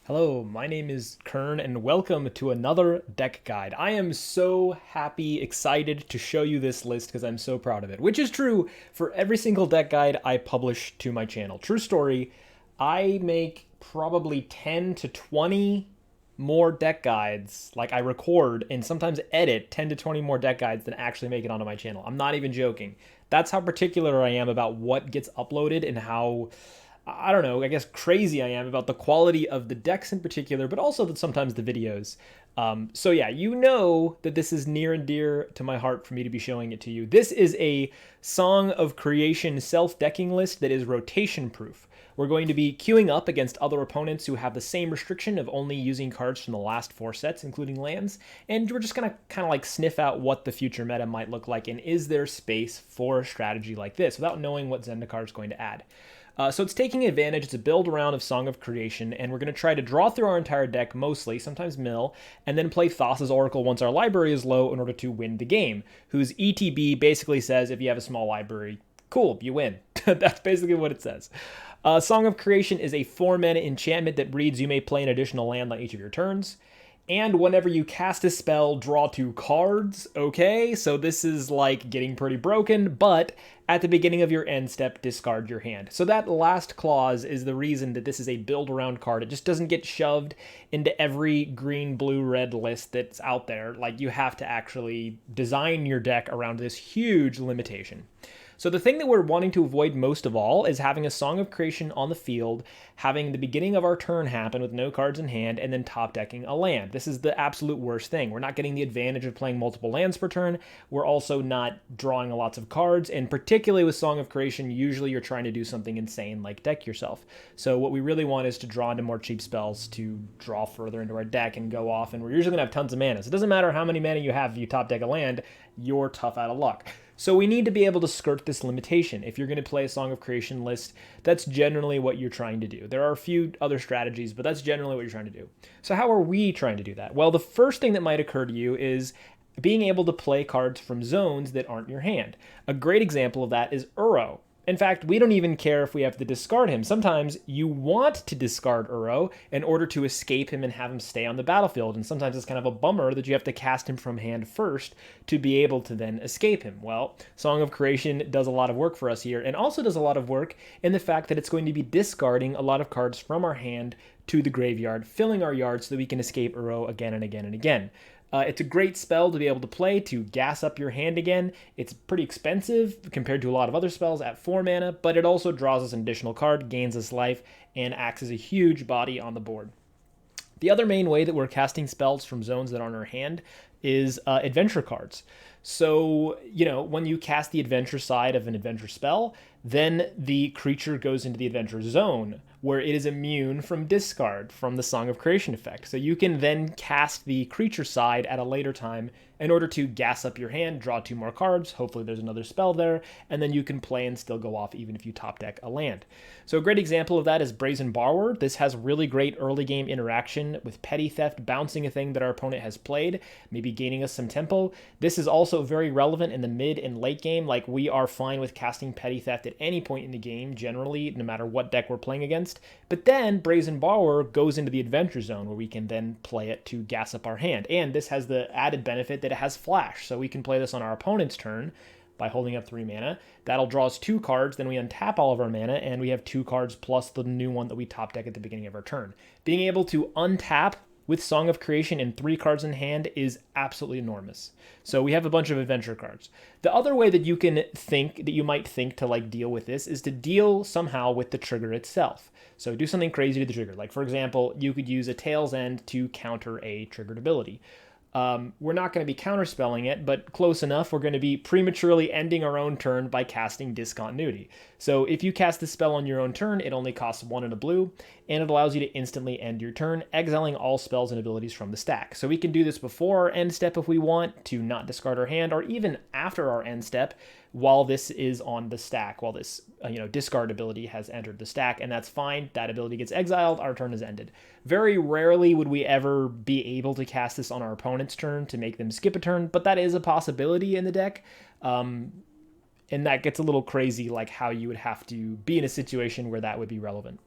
Hello, my name is Kern, and welcome to another deck guide. I am so happy, excited to show you this list because I'm so proud of it, which is true for every single deck guide I publish to my channel. True story, I make probably 10 to 20 more deck guides, like I record and sometimes edit 10 to 20 more deck guides than actually make it onto my channel. I'm not even joking. That's how particular I am about what gets uploaded and how I don't know, I guess crazy I am about the quality of the decks in particular, but also that sometimes the videos. So yeah, you know that this is near and dear to my heart for me to be showing it to you. This is a Song of Creation self-decking list that is rotation proof. We're going to be queuing up against other opponents who have the same restriction of only using cards from the last 4 sets, including lands, and we're just going to kind of like sniff out what the future meta might look like, and is there space for a strategy like this without knowing what Zendikar is going to add. So it's taking advantage. It's a build around of Song of Creation, and we're going to try to draw through our entire deck mostly, sometimes mill, and then play Thassa's Oracle once our library is low in order to win the game, whose ETB basically says if you have a small library, cool, you win. That's basically what it says. Song of Creation is a 4-mana enchantment that reads you may play an additional land on each of your turns. And whenever you cast a spell, draw 2 cards. Okay, so this is like getting pretty broken, but at the beginning of your end step, discard your hand. So that last clause is the reason that this is a build around card. It just doesn't get shoved into every green, blue, red list that's out there. Like, you have to actually design your deck around this huge limitation. So the thing that we're wanting to avoid most of all is having a Song of Creation on the field, having the beginning of our turn happen with no cards in hand, and then top decking a land. This is the absolute worst thing. We're not getting the advantage of playing multiple lands per turn. We're also not drawing lots of cards, and particularly with Song of Creation, usually you're trying to do something insane like deck yourself. So what we really want is to draw into more cheap spells to draw further into our deck and go off, and we're usually going to have tons of mana. So it doesn't matter how many mana you have if you top deck a land, you're tough out of luck. So we need to be able to skirt this limitation. If you're going to play a Song of Creation list, that's generally what you're trying to do. There are a few other strategies, but that's generally what you're trying to do. So how are we trying to do that? Well, the first thing that might occur to you is being able to play cards from zones that aren't your hand. A great example of that is Uro. In fact, we don't even care if we have to discard him. Sometimes you want to discard Uro in order to escape him and have him stay on the battlefield, and sometimes it's kind of a bummer that you have to cast him from hand first to be able to then escape him. Well, Song of Creation does a lot of work for us here, and also does a lot of work in the fact that it's going to be discarding a lot of cards from our hand to the graveyard, filling our yard so that we can escape Uro again and again and again. It's a great spell to be able to play to gas up your hand again. It's pretty expensive compared to a lot of other spells at 4 mana, but it also draws us an additional card, gains us life, and acts as a huge body on the board. The other main way that we're casting spells from zones that aren't our hand is adventure cards. So, when you cast the adventure side of an adventure spell, then the creature goes into the adventure zone, where it is immune from discard from the Song of Creation effect. So you can then cast the creature side at a later time in order to gas up your hand, draw 2 more cards, hopefully there's another spell there, and then you can play and still go off even if you top deck a land. So a great example of that is Brazen Borrower. This has really great early game interaction with Petty Theft, bouncing a thing that our opponent has played, maybe gaining us some tempo. This is also very relevant in the mid and late game. Like, we are fine with casting Petty Theft at any point in the game, generally, no matter what deck we're playing against. But then Brazen Borrower goes into the adventure zone where we can then play it to gas up our hand. And this has the added benefit that it has flash, so we can play this on our opponent's turn by holding up 3 mana. That'll draw us 2 cards, then we untap all of our mana, and we have 2 cards plus the new one that we top deck at the beginning of our turn. Being able to untap with Song of Creation and 3 cards in hand is absolutely enormous. So we have a bunch of adventure cards. The other way that you might think to deal with this is to deal somehow with the trigger itself. So do something crazy to the trigger. Like, for example, you could use a Tail's End to counter a triggered ability. We're not going to be counterspelling it, but close enough. We're going to be prematurely ending our own turn by casting Discontinuity. So if you cast the spell on your own turn, it only costs 1 and a blue, and it allows you to instantly end your turn, exiling all spells and abilities from the stack. So we can do this before our end step if we want to not discard our hand, or even after our end step while this is on the stack, while this discard ability has entered the stack, and that's fine. That ability gets exiled, our turn is ended. Very rarely would we ever be able to cast this on our opponent's turn to make them skip a turn, but that is a possibility in the deck. And that gets a little crazy, like how you would have to be in a situation where that would be relevant.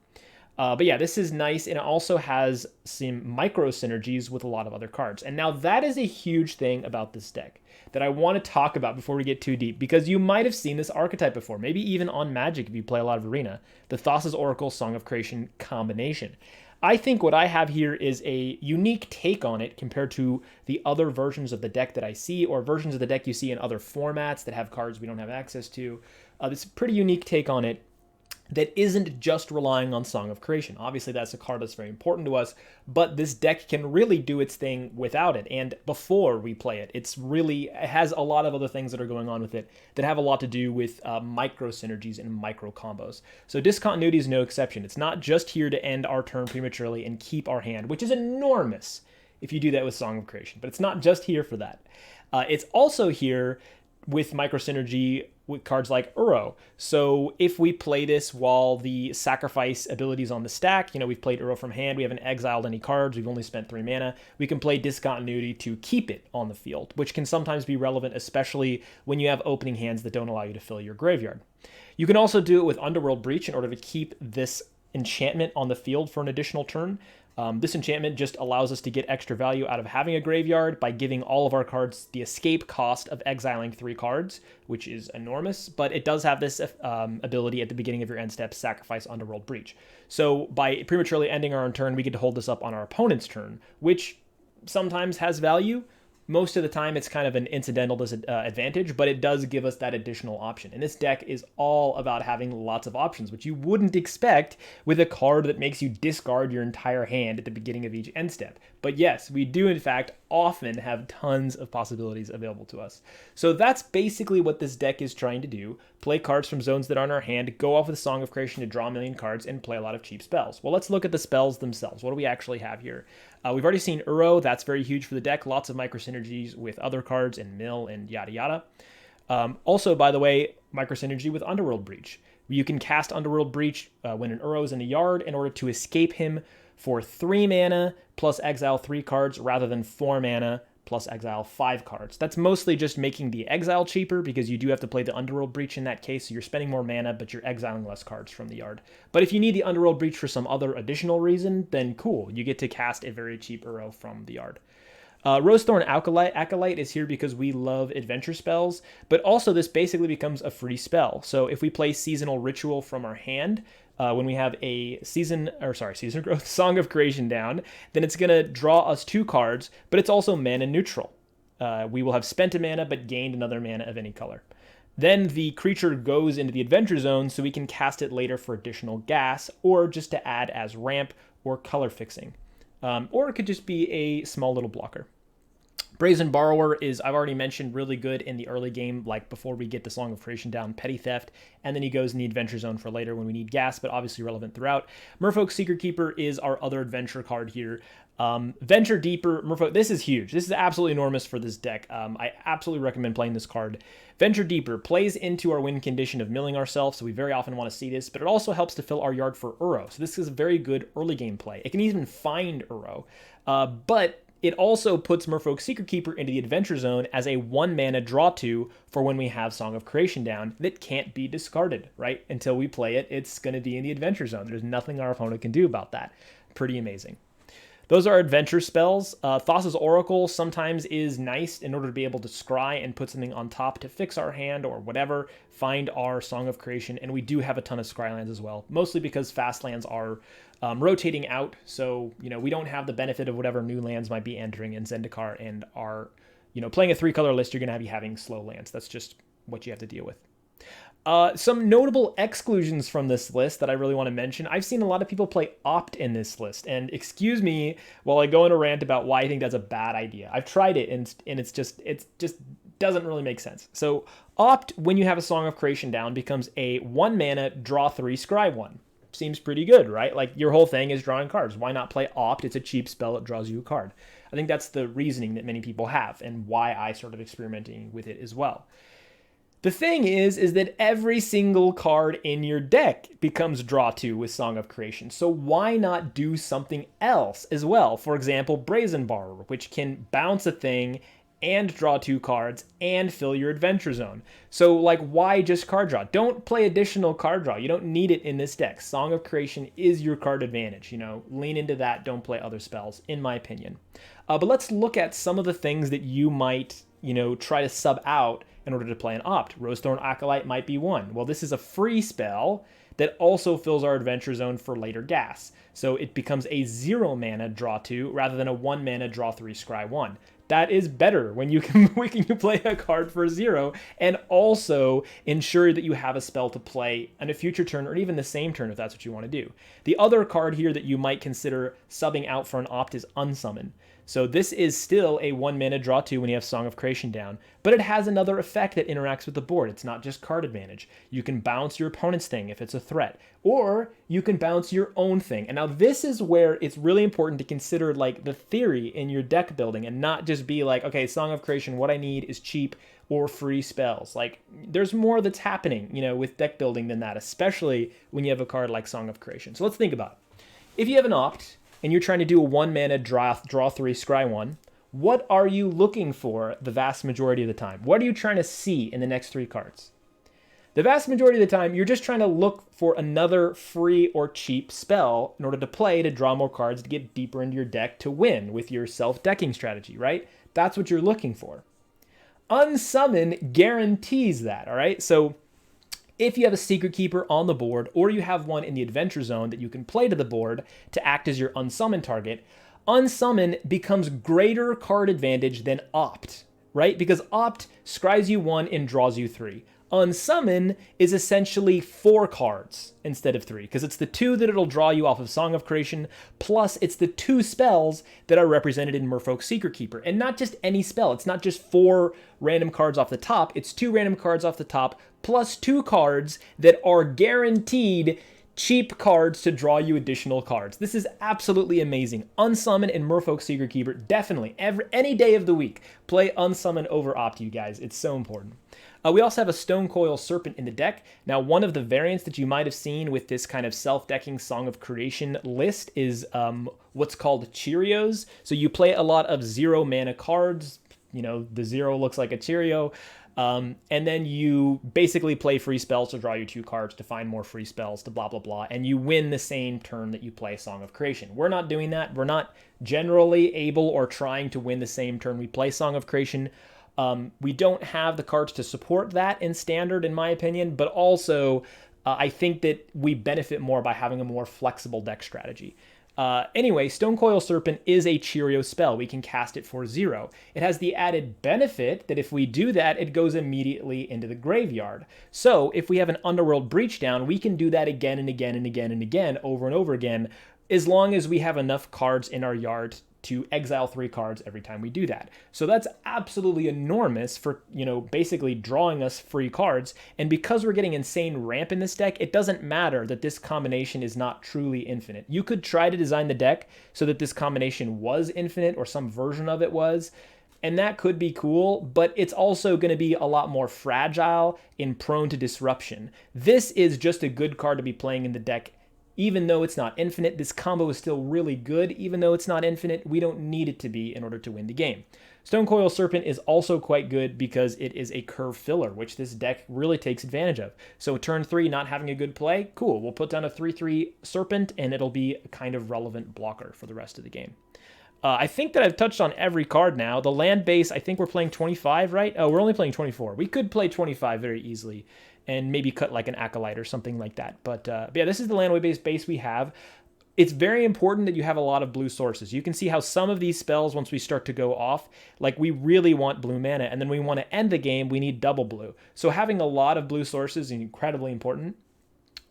But yeah, this is nice, and it also has some micro synergies with a lot of other cards. And now that is a huge thing about this deck that I want to talk about before we get too deep, because you might have seen this archetype before, maybe even on Magic if you play a lot of Arena, the Thassa's Oracle Song of Creation combination. I think what I have here is a unique take on it compared to the other versions of the deck that I see, or versions of the deck you see in other formats that have cards we don't have access to. It's a pretty unique take on it that isn't just relying on Song of Creation. Obviously, that's a card that's very important to us, but this deck can really do its thing without it. And before we play it, it has a lot of other things that are going on with it that have a lot to do with micro synergies and micro combos. So discontinuity is no exception. It's not just here to end our turn prematurely and keep our hand, which is enormous if you do that with Song of Creation, but it's not just here for that. It's also here with micro synergy with cards like Uro. So if we play this while the sacrifice abilities on the stack, we've played Uro from hand, we haven't exiled any cards, we've only spent 3 mana, we can play Discontinuity to keep it on the field, which can sometimes be relevant, especially when you have opening hands that don't allow you to fill your graveyard. You can also do it with Underworld Breach in order to keep this enchantment on the field for an additional turn. This enchantment just allows us to get extra value out of having a graveyard by giving all of our cards the escape cost of exiling 3 cards, which is enormous, but it does have this ability at the beginning of your end step, sacrifice Underworld Breach. So by prematurely ending our own turn, we get to hold this up on our opponent's turn, which sometimes has value. Most of the time, it's kind of an incidental disadvantage, but it does give us that additional option. And this deck is all about having lots of options, which you wouldn't expect with a card that makes you discard your entire hand at the beginning of each end step. But yes, we do, in fact, often have tons of possibilities available to us. So that's basically what this deck is trying to do. Play cards from zones that are in our hand, go off with Song of Creation to draw a million cards, and play a lot of cheap spells. Well, let's look at the spells themselves. What do we actually have here? We've already seen Uro. That's very huge for the deck. Lots of micro synergies with other cards and mill and yada yada. Also, by the way, micro synergy with Underworld Breach. You can cast Underworld Breach when an Uro is in the yard in order to escape him for 3 mana plus exile 3 cards rather than 4 mana plus exile 5 cards. That's mostly just making the exile cheaper because you do have to play the Underworld Breach in that case, so you're spending more mana, but you're exiling less cards from the yard. But if you need the Underworld Breach for some other additional reason, then cool, you get to cast a very cheap Uro from the yard. Rosethorn Acolyte is here because we love adventure spells, but also this basically becomes a free spell. So if we play Seasonal Ritual from our hand, when we have a Season Growth Song of Creation down, then it's going to draw us 2 cards, but it's also mana neutral. We will have spent a mana, but gained another mana of any color. Then the creature goes into the Adventure Zone, so we can cast it later for additional gas, or just to add as ramp or color fixing. Or it could just be a small little blocker. Brazen Borrower is, I've already mentioned, really good in the early game, like before we get the Song of Creation down, Petty Theft, and then he goes in the Adventure Zone for later when we need gas, but obviously relevant throughout. Merfolk Secret Keeper is our other adventure card here. Venture Deeper, Merfolk, this is huge. This is absolutely enormous for this deck. I absolutely recommend playing this card. Venture Deeper plays into our win condition of milling ourselves, so we very often want to see this, but it also helps to fill our yard for Uro. So this is a very good early game play. It can even find Uro, but it also puts Merfolk Secret Keeper into the Adventure Zone as a 1 mana draw 2 for when we have Song of Creation down that can't be discarded, right? Until we play it, it's going to be in the Adventure Zone. There's nothing our opponent can do about that. Pretty amazing. Those are adventure spells. Thassa's Oracle sometimes is nice in order to be able to scry and put something on top to fix our hand or whatever, find our Song of Creation, and we do have a ton of scry lands as well, mostly because fast lands are rotating out, so we don't have the benefit of whatever new lands might be entering in Zendikar, and are playing a 3-color list, you're going to be having slow lands. That's just what you have to deal with. Some notable exclusions from this list that I really want to mention. I've seen a lot of people play Opt in this list, and excuse me while I go in a rant about why I think that's a bad idea. I've tried it, and it just doesn't really make sense. So Opt, when you have a Song of Creation down, becomes a 1 mana draw 3 scry 1. Seems pretty good, right? Like, your whole thing is drawing cards. Why not play Opt? It's a cheap spell. It draws you a card. I think that's the reasoning that many people have, and why I started experimenting with it as well. The thing is that every single card in your deck becomes draw 2 with Song of Creation. So why not do something else as well? For example, Brazen Borrower, which can bounce a thing and draw 2 cards and fill your adventure zone. So like, why just card draw? Don't play additional card draw. You don't need it in this deck. Song of Creation is your card advantage. You know, lean into that. Don't play other spells, in my opinion. But let's look at some of the things that you might, you know, try to sub out in order to play an opt. Rosethorn Acolyte might be one. Well, this is a free spell that also fills our adventure zone for later gas. So it becomes a 0 mana draw 2 rather than a 1 mana draw 3 scry 1. That is better when you can play a card for 0 and also ensure that you have a spell to play on a future turn or even the same turn if that's what you want to do. The other card here that you might consider subbing out for an opt is Unsummon. So this is still a 1 mana draw 2 when you have Song of Creation down, but it has another effect that interacts with the board. It's not just card advantage. You can bounce your opponent's thing if it's a threat, or you can bounce your own thing. And now this is where it's really important to consider like the theory in your deck building and not just be like, okay, Song of Creation, what I need is cheap or free spells. Like, there's more that's happening, you know, with deck building than that, especially when you have a card like Song of Creation. So let's think about it. If you have an opt, and you're trying to do a 1 mana draw 3 scry 1, what are you looking for the vast majority of the time? What are you trying to see in the next 3 cards? The vast majority of the time, you're just trying to look for another free or cheap spell in order to play, to draw more cards, to get deeper into your deck, to win with your self-decking strategy, right? That's what you're looking for. Unsummon guarantees that, all right? So if you have a Secret Keeper on the board, or you have one in the Adventure Zone that you can play to the board to act as your Unsummon target, Unsummon becomes greater card advantage than Opt, right? Because Opt scries you 1 and draws you 3. Unsummon is essentially 4 cards instead of 3, because it's the 2 that it'll draw you off of Song of Creation, plus it's the 2 spells that are represented in Merfolk's Secret Keeper. And not just any spell, it's not just 4 random cards off the top, it's 2 random cards off the top, plus 2 cards that are guaranteed cheap cards to draw you additional cards. This is absolutely amazing. Unsummon and Merfolk's Secret Keeper, definitely, any day of the week, play Unsummon over Opt, you guys. It's so important. We also have a Stone Coil Serpent in the deck. Now, one of the variants that you might have seen with this kind of self-decking Song of Creation list is what's called Cheerios. So you play a lot of 0 mana cards. You know, the 0 looks like a Cheerio. And then you basically play free spells to draw you 2 cards, to find more free spells, to blah, blah, blah. And you win the same turn that you play Song of Creation. We're not doing that. We're not generally able or trying to win the same turn we play Song of Creation. We don't have the cards to support that in Standard, in my opinion, but also I think that we benefit more by having a more flexible deck strategy. Anyway, Stone Coil Serpent is a Cheerio spell. We can cast it for 0. It has the added benefit that if we do that, it goes immediately into the graveyard. So if we have an Underworld Breach down, we can do that again and again and again and again, over and over again, as long as we have enough cards in our yard to exile 3 cards every time we do that. So that's absolutely enormous for, you know, basically drawing us free cards. And because we're getting insane ramp in this deck, it doesn't matter that this combination is not truly infinite. You could try to design the deck so that this combination was infinite, or some version of it was, and that could be cool, but it's also going to be a lot more fragile and prone to disruption. This is just a good card to be playing in the deck. Even though it's not infinite, this combo is still really good. Even though it's not infinite, we don't need it to be in order to win the game. Stone Coil Serpent is also quite good because it is a curve filler, which this deck really takes advantage of. So turn 3, not having a good play, cool. We'll put down a 3/3 Serpent, and it'll be a kind of relevant blocker for the rest of the game. I think that I've touched on every card now. The land base, I think we're playing 25, right? Oh, we're only playing 24. We could play 25 very easily and maybe cut like an Acolyte or something like that. But yeah, this is the land-based base we have. It's very important that you have a lot of blue sources. You can see how some of these spells, once we start to go off, like we really want blue mana, and then we want to end the game, we need double blue. So having a lot of blue sources is incredibly important.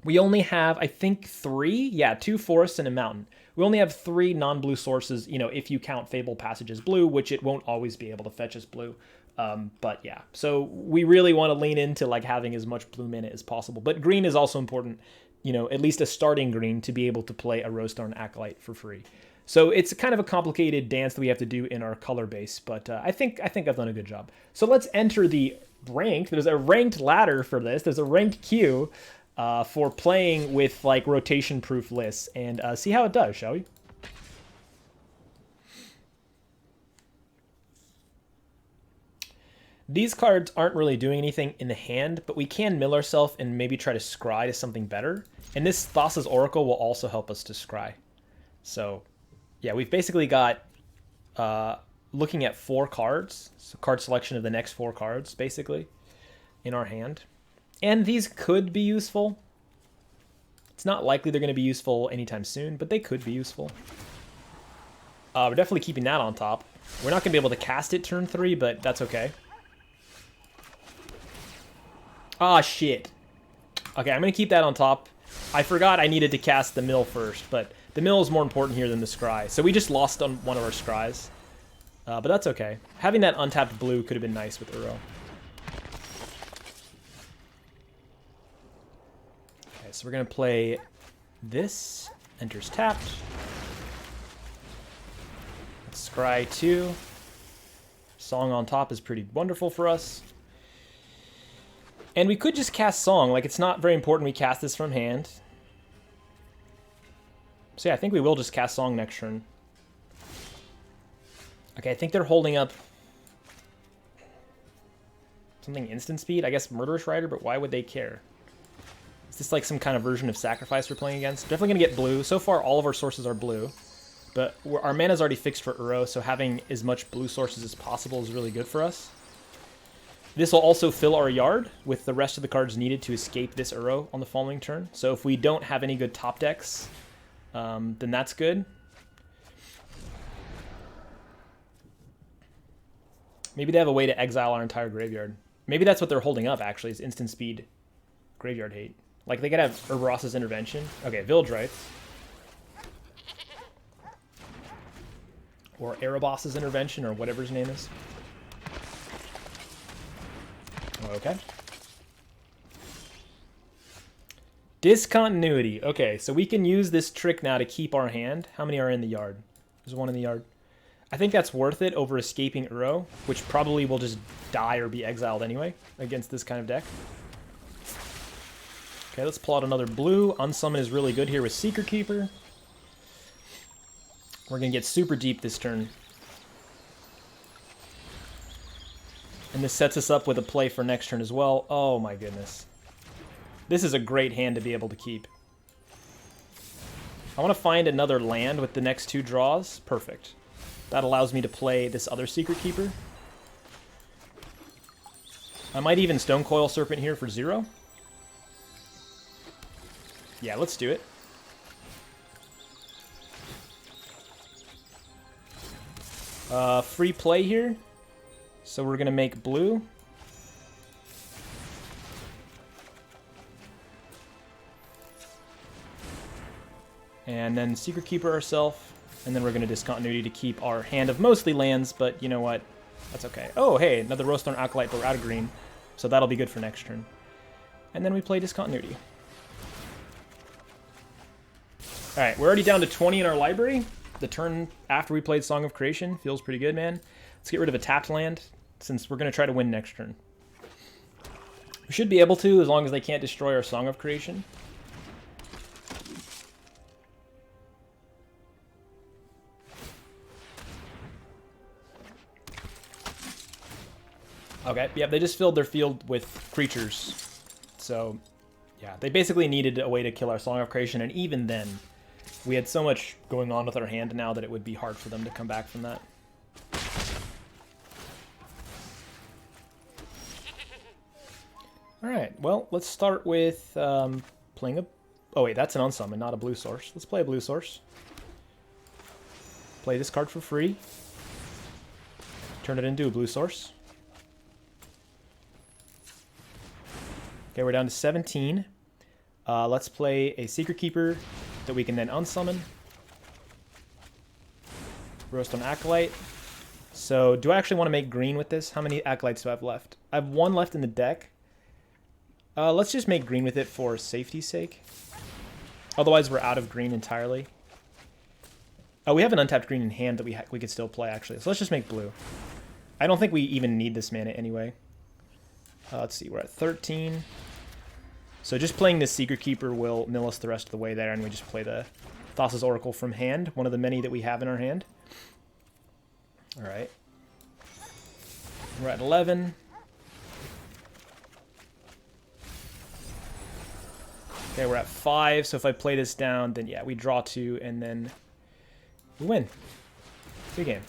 We only have, I think, 3? Yeah, 2 forests and a mountain. We only have 3 non-blue sources, you know, if you count Fable Passage as blue, which it won't always be able to fetch as blue. But yeah, so we really want to lean into like having as much blue mana as possible. But green is also important, you know, at least a starting green to be able to play a Rosethorn Acolyte for free. So it's kind of a complicated dance that we have to do in our color base, but I think I've done a good job. So let's enter the ranked. There's a ranked ladder for this. There's a ranked queue for playing with like rotation-proof lists, and see how it does, shall we? These cards aren't really doing anything in the hand, but we can mill ourselves and maybe try to scry to something better. And this Thassa's Oracle will also help us to scry. So, yeah, we've basically got looking at 4 cards, so card selection of the next 4 cards, basically, in our hand. And these could be useful. It's not likely they're going to be useful anytime soon, but they could be useful. We're definitely keeping that on top. We're not going to be able to cast it turn 3, but that's okay. Ah, shit. Okay, I'm going to keep that on top. I forgot I needed to cast the mill first, but the mill is more important here than the scry. So we just lost on one of our scries. But that's okay. Having that untapped blue could have been nice with Uro. Okay, so we're going to play this. Enters tapped. Scry 2. Song on top is pretty wonderful for us. And we could just cast Song. Like, it's not very important we cast this from hand. So yeah, I think we will just cast Song next turn. Okay, I think they're holding up something instant speed. I guess Murderous Rider, but why would they care? Is this like some kind of version of Sacrifice we're playing against? Definitely going to get blue. So far, all of our sources are blue. But our mana's already fixed for Uro, so having as much blue sources as possible is really good for us. This will also fill our yard with the rest of the cards needed to escape this Uro on the following turn. So if we don't have any good top decks, then that's good. Maybe they have a way to exile our entire graveyard. Maybe that's what they're holding up, actually, is instant speed graveyard hate. Like, they could have Urboros's Intervention. Okay, Village Rites. Or Erebos's Intervention, or whatever his name is. Okay. Discontinuity. Okay, so we can use this trick now to keep our hand. How many are in the yard? There's one in the yard. I think that's worth it over escaping Uro, which probably will just die or be exiled anyway against this kind of deck. Okay, let's pull out another blue. Unsummon is really good here with Secret Keeper. We're going to get super deep this turn. And this sets us up with a play for next turn as well. Oh my goodness. This is a great hand to be able to keep. I want to find another land with the next 2 draws. Perfect. That allows me to play this other Secret Keeper. I might even Stone Coil Serpent here for 0. Yeah, let's do it. Free play here. So we're going to make blue. And then Secret Keeper ourselves. And then we're going to Discontinuity to keep our hand of mostly lands, but you know what? That's okay. Oh, hey, another Rosethorn Acolyte, but we're out of green. So that'll be good for next turn. And then we play Discontinuity. Alright, we're already down to 20 in our library. The turn after we played Song of Creation feels pretty good, man. Let's get rid of a tapped land, since we're going to try to win next turn. We should be able to, as long as they can't destroy our Song of Creation. Okay, yeah, they just filled their field with creatures. So, yeah, they basically needed a way to kill our Song of Creation, and even then, we had so much going on with our hand now that it would be hard for them to come back from that. Alright, well, let's start with playing a... Oh wait, that's an unsummon, not a blue source. Let's play a blue source. Play this card for free. Turn it into a blue source. Okay, we're down to 17. Let's play a Secret Keeper that we can then unsummon. Rosethorn Acolyte. So, do I actually want to make green with this? How many Acolytes do I have left? I have 1 left in the deck. Let's just make green with it for safety's sake. Otherwise, we're out of green entirely. Oh, we have an untapped green in hand that we could still play, actually. So let's just make blue. I don't think we even need this mana anyway. Let's see, we're at 13. So just playing this Secret Keeper will mill us the rest of the way there, and we just play the Thassa's Oracle from hand, one of the many that we have in our hand. Alright. We're at 11. Okay, we're at 5, so if I play this down, then yeah, we draw 2, and then we win. Good game.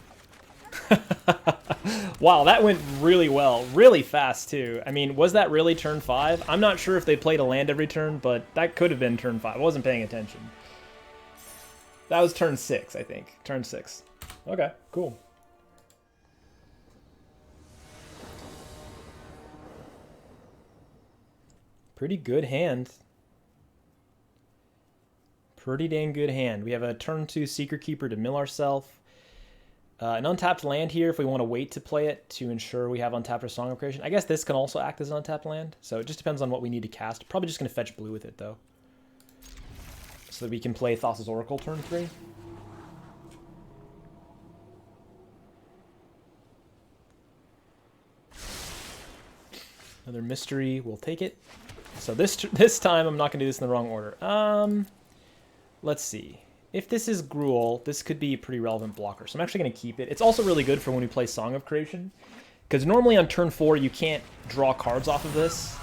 Wow, that went really well. Really fast, too. I mean, was that really turn 5? I'm not sure if they played a land every turn, but that could have been turn 5. I wasn't paying attention. That was turn 6, I think. Turn 6. Okay, cool. Pretty good hand. Pretty dang good hand. We have a turn 2 Secret Keeper to mill ourselves. An untapped land here if we want to wait to play it to ensure we have untapped or Song of Creation. I guess this can also act as an untapped land, so it just depends on what we need to cast. Probably just going to fetch blue with it, though. So that we can play Thassa's Oracle turn 3. Another mystery, we'll take it. So this time I'm not going to do this in the wrong order. Let's see. If this is Gruul, this could be a pretty relevant blocker. So I'm actually going to keep it. It's also really good for when we play Song of Creation. Because normally on turn 4 you can't draw cards off of this.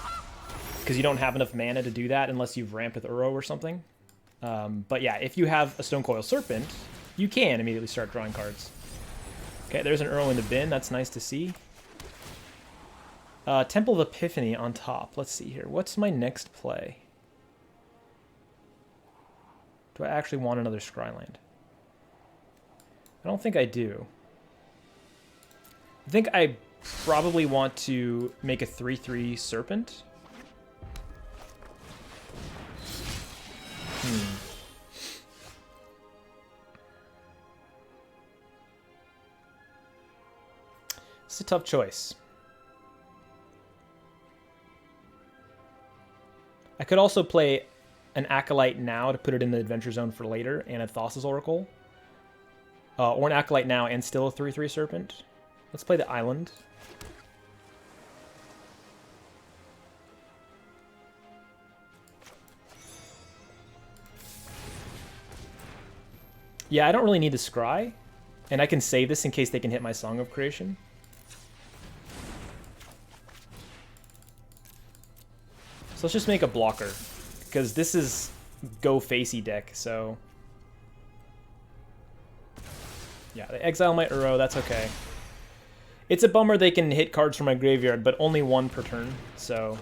Because you don't have enough mana to do that unless you've ramped with Uro or something. But yeah, if you have a Stone Coil Serpent, you can immediately start drawing cards. Okay, there's an Uro in the bin. That's nice to see. Temple of Epiphany on top. Let's see here. What's my next play? Do I actually want another Scryland? I don't think I do. I think I probably want to make a 3/3 Serpent. It's a tough choice. I could also play an Acolyte now to put it in the Adventure Zone for later, and a Thassa's Oracle. Or an Acolyte now and still a 3/3 Serpent. Let's play the Island. Yeah, I don't really need the Scry, and I can save this in case they can hit my Song of Creation. So let's just make a blocker, because this is go facey deck, so yeah, they exile my Uro, that's okay. It's a bummer they can hit cards from my graveyard, but only 1 per turn, so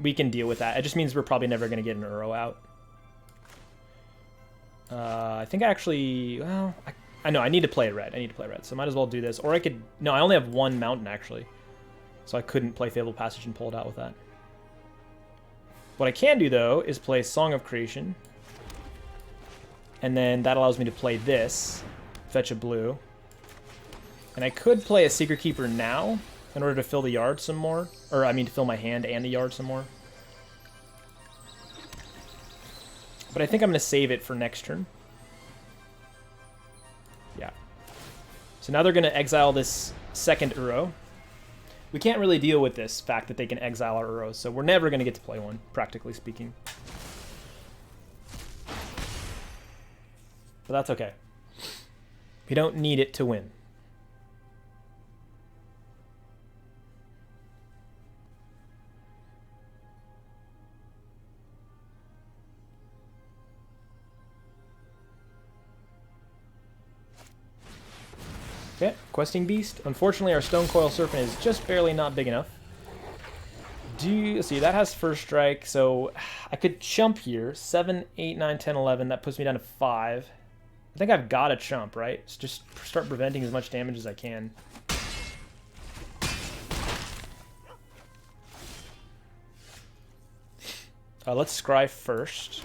we can deal with that. It just means we're probably never going to get an Uro out. I think I actually, well, I know I need to play red. I need to play red, so might as well do this. Or I could, no, I only have 1 mountain actually, so I couldn't play Fabled Passage and pull it out with that. What I can do, though, is play Song of Creation. And then that allows me to play this, fetch a blue. And I could play a Secret Keeper now in order to fill the yard some more. Or, I mean, to fill my hand and the yard some more. But I think I'm going to save it for next turn. Yeah. So now they're going to exile this second Uro. We can't really deal with this fact that they can exile our Uros, so we're never going to get to play one, practically speaking. But that's okay. We don't need it to win. Okay, Questing Beast. Unfortunately, our Stone Coil Serpent is just barely not big enough. Let's see, that has first strike, so I could chump here. 7, 8, 9, 10, 11. That puts me down to 5. I think I've got to chump, right? So just start preventing as much damage as I can. Let's scry first.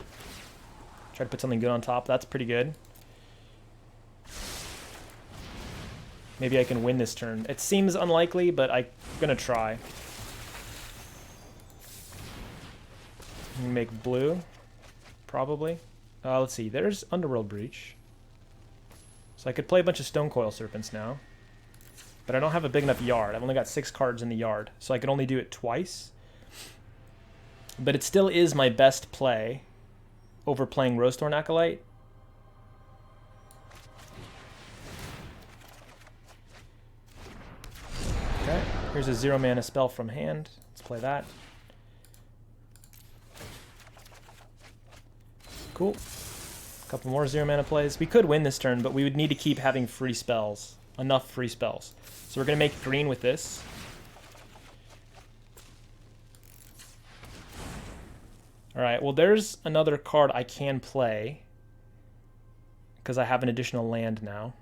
Try to put something good on top. That's pretty good. Maybe I can win this turn. It seems unlikely, but I'm going to try. Make blue, probably. Let's see, there's Underworld Breach. So I could play a bunch of Stone Coil Serpents now. But I don't have a big enough yard. I've only got 6 cards in the yard, so I can only do it twice. But it still is my best play over playing Rosethorn Acolyte. Okay, here's a 0 mana spell from hand. Let's play that. Cool. A couple more 0 mana plays. We could win this turn, but we would need to keep having free spells. Enough free spells. So we're going to make green with this. Alright, well there's another card I can play. Because I have an additional land now.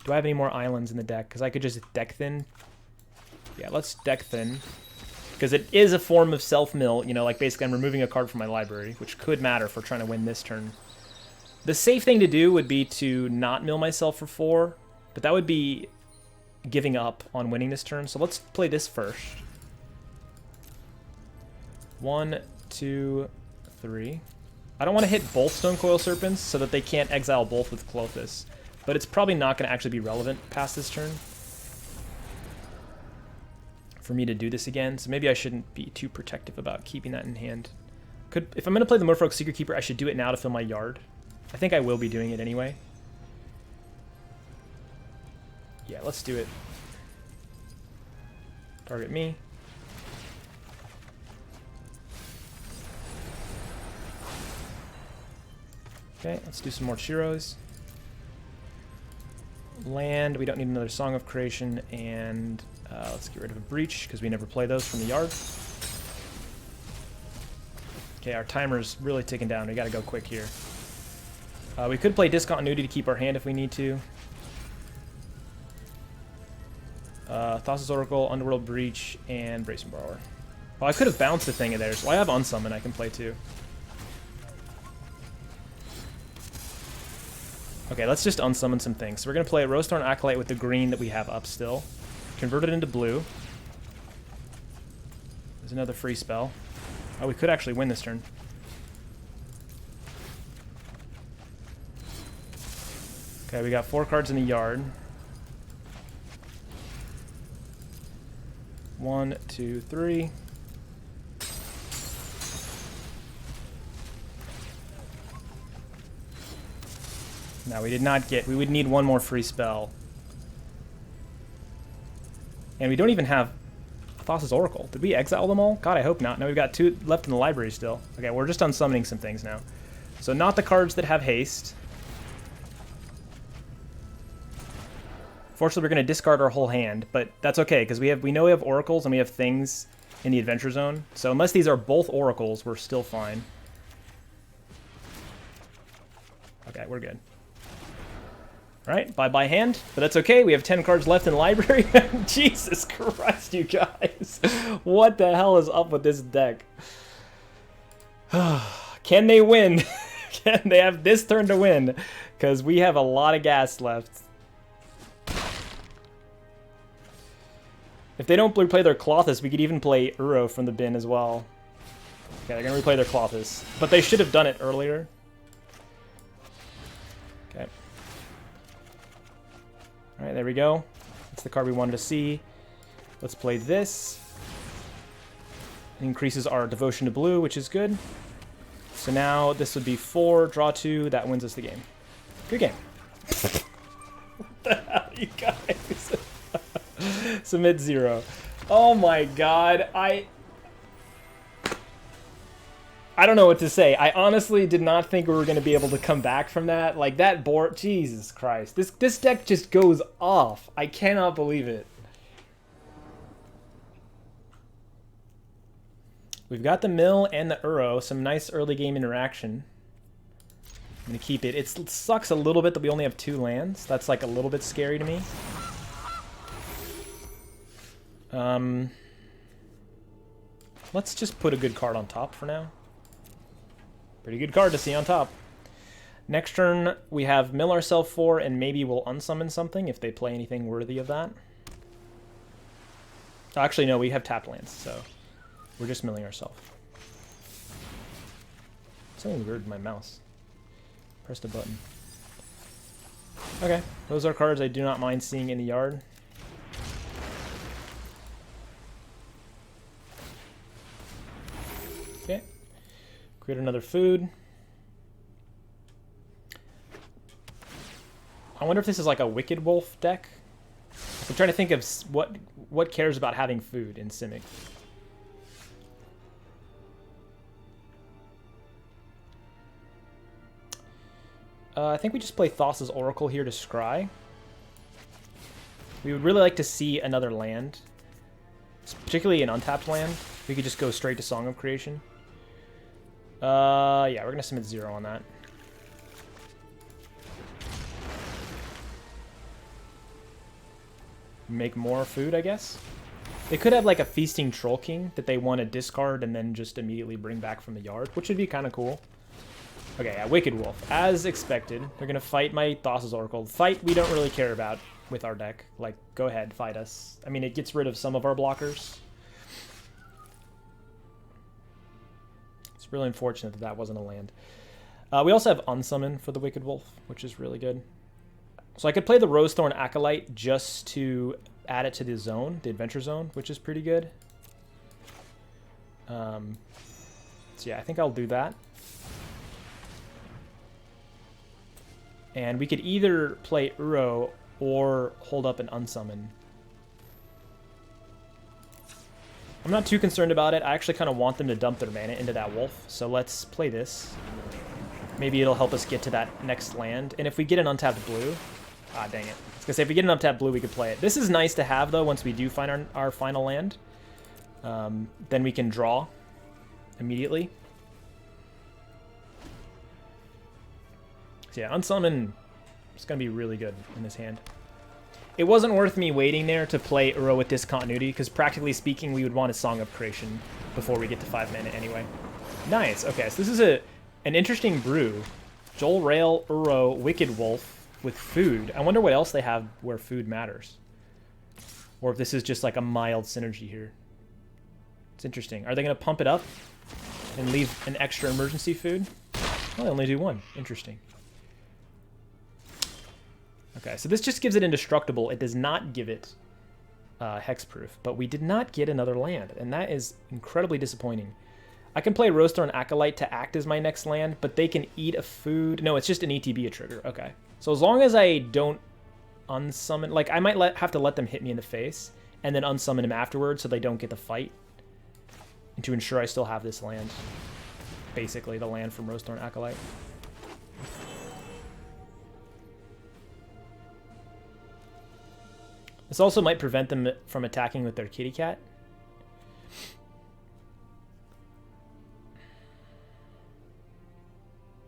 Do I have any more islands in the deck? Because I could just deck thin. Yeah, let's deck thin. Because it is a form of self-mill. You know, like basically I'm removing a card from my library, which could matter if we're trying to win this turn. The safe thing to do would be to not mill myself for 4. But that would be giving up on winning this turn. So let's play this first. 1, 2, 3. I don't want to hit both Stone Coil Serpents so that they can't exile both with Clothis. But it's probably not going to actually be relevant past this turn for me to do this again. So maybe I shouldn't be too protective about keeping that in hand. If I'm going to play the Merfolk Secret Keeper, I should do it now to fill my yard. I think I will be doing it anyway. Yeah, let's do it. Target me. Okay, let's do some more Chiros. Land, we don't need another Song of Creation, and let's get rid of a Breach, because we never play those from the yard. Okay, our timer's really ticking down. We gotta go quick here. We could play Discontinuity to keep our hand if we need to. Thassa's Oracle, Underworld Breach, and Bracing Borrower. Oh, I could have bounced the thing in there, so I have Unsummon I can play too. Okay, let's just unsummon some things. So we're going to play a Rosethorn Acolyte with the green that we have up still. Convert it into blue. There's another free spell. Oh, we could actually win this turn. Okay, we got 4 cards in the yard. 1, 2, 3. No, we did not get... We would need one more free spell. And we don't even have Thassa's Oracle. Did we exile them all? God, I hope not. No, we've got 2 left in the library still. Okay, we're just unsummoning some things now. So not the cards that have haste. Fortunately, we're going to discard our whole hand, but that's okay, because we know we have Oracles and we have things in the Adventure Zone. So unless these are both Oracles, we're still fine. Okay, we're good. Alright, bye-bye hand, but that's okay, we have 10 cards left in the library. Jesus Christ, you guys. What the hell is up with this deck? Can they win? Can they have this turn to win? Because we have a lot of gas left. If they don't replay their Clothis, we could even play Uro from the bin as well. Okay, they're going to replay their Clothis. But they should have done it earlier. Okay. Alright, there we go. That's the card we wanted to see. Let's play this. It increases our devotion to blue, which is good. So now this would be 4, draw 2. That wins us the game. Good game. What the hell, you guys? Submit 0. Oh my god, I don't know what to say. I honestly did not think we were going to be able to come back from that. Like, that board, Jesus Christ. This deck just goes off. I cannot believe it. We've got the mill and the Uro, some nice early game interaction. I'm going to keep it. It sucks a little bit that we only have 2 lands. That's like a little bit scary to me. Let's just put a good card on top for now. Pretty good card to see on top. Next turn, we have mill ourselves 4, and maybe we'll unsummon something if they play anything worthy of that. Actually, no, we have tapped lands, so we're just milling ourselves. Something weird with my mouse. Pressed a button. Okay, those are cards I do not mind seeing in the yard. Okay. Create another food. I wonder if this is like a Wicked Wolf deck. I'm trying to think of what cares about having food in Simic. I think we just play Thassa's Oracle here to scry. We would really like to see another land, particularly an untapped land. We could just go straight to Song of Creation. Yeah, we're gonna submit 0 on that. Make more food, I guess. They could have like a Feasting Troll King that they want to discard and then just immediately bring back from the yard, which would be kind of cool. Okay, yeah, Wicked Wolf. As expected, they're gonna fight my Thassa's Oracle. Fight we don't really care about with our deck. Like, go ahead, fight us. I mean, it gets rid of some of our blockers. It's really unfortunate that that wasn't a land. We also have Unsummon for the Wicked Wolf, which is really good. So I could play the Rosethorn Acolyte just to add it to the zone, the Adventure Zone, which is pretty good. So yeah, I think I'll do that. And we could either play Uro or hold up an Unsummon. I'm not too concerned about it. I actually kind of want them to dump their mana into that wolf. So let's play this. Maybe it'll help us get to that next land. And if we get an untapped blue... Ah, dang it. I was gonna say, if we get an untapped blue, we could play it. This is nice to have, though, once we do find our final land. Then we can draw immediately. So yeah, Unsummon is going to be really good in this hand. It wasn't worth me waiting there to play Uro with Discontinuity, because practically speaking, we would want a Song of Creation before we get to 5 mana anyway. Nice. Okay, so this is an interesting brew. Joel Rail, Uro, Wicked Wolf with food. I wonder what else they have where food matters. Or if this is just like a mild synergy here. It's interesting. Are they going to pump it up and leave an extra emergency food? Well, they only do 1. Interesting. Okay, so this just gives it indestructible. It does not give it hexproof, but we did not get another land, and that is incredibly disappointing. I can play Rosethorn Acolyte to act as my next land, but they can eat a food. No, it's just an ETB a trigger. Okay. So as long as I don't unsummon... Like, I might have to let them hit me in the face, and then unsummon him afterwards so they don't get the fight. And to ensure I still have this land. Basically, the land from Rosethorn Acolyte. This also might prevent them from attacking with their kitty cat.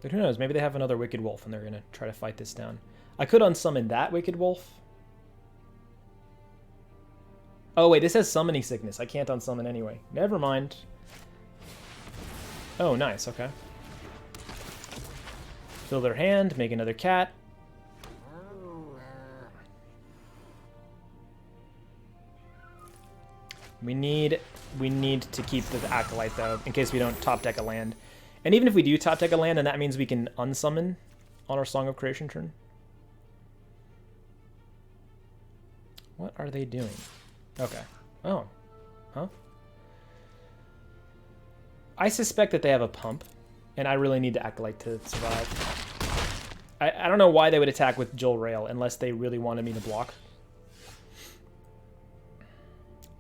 But who knows? Maybe they have another Wicked Wolf and they're going to try to fight this down. I could unsummon that Wicked Wolf. Oh, wait. This has Summoning Sickness. I can't unsummon anyway. Never mind. Oh, nice. Okay. Fill their hand. Make another cat. We need to keep the Acolyte, though, in case we don't top deck a land. And even if we do top deck a land, then that means we can unsummon on our Song of Creation turn. What are they doing? Okay. Oh. Huh? I suspect that they have a pump, and I really need the Acolyte to survive. I don't know why they would attack with Joel Rail unless they really wanted me to block.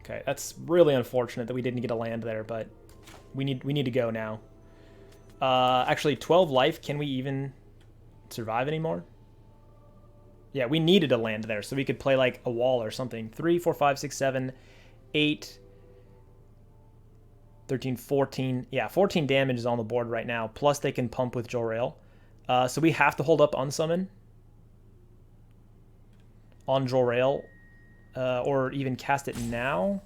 Okay, that's really unfortunate that we didn't get a land there, but we need to go now. Actually, 12 life. Can we even survive anymore? Yeah, we needed a land there, so we could play like a wall or something. 3, 4, 5, 6, 7, 8, 13, 14. Yeah, 14 damage is on the board right now. Plus, they can pump with Joel Rail. So we have to hold up Unsummon on Joel Rail. Or even cast it now.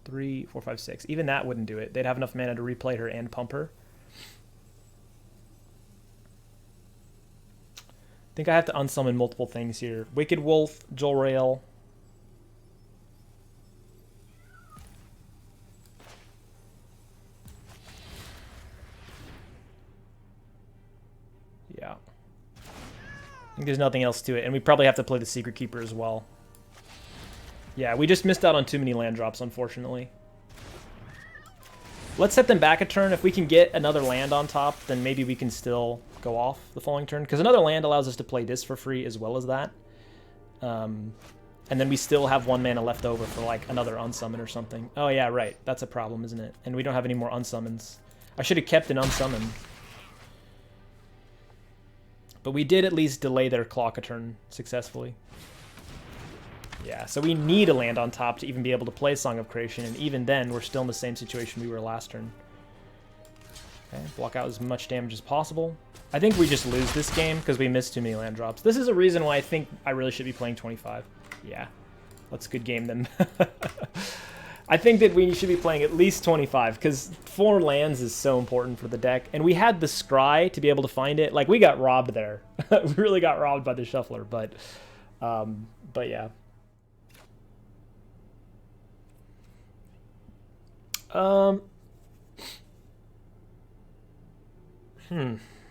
3, 4, 5, 6. Even that wouldn't do it. They'd have enough mana to replay her and pump her. I think I have to unsummon multiple things here. Wicked Wolf, Joel Rail. Yeah. I think there's nothing else to it. And we probably have to play the Secret Keeper as well. Yeah, we just missed out on too many land drops, unfortunately. Let's set them back a turn. If we can get another land on top, then maybe we can still go off the following turn. Because another land allows us to play this for free as well as that. And then we still have 1 mana left over for like another unsummon or something. Oh yeah, right. That's a problem, isn't it? And we don't have any more unsummons. I should have kept an unsummon. But we did at least delay their clock a turn successfully. Yeah, so we need a land on top to even be able to play Song of Creation, and even then, we're still in the same situation we were last turn. Okay, block out as much damage as possible. I think we just lose this game because we missed too many land drops. This is a reason why I think I really should be playing 25. Yeah, let's good game them. I think that we should be playing at least 25 because 4 lands is so important for the deck. And we had the Scry to be able to find it. Like, we got robbed there. We really got robbed by the Shuffler, but yeah.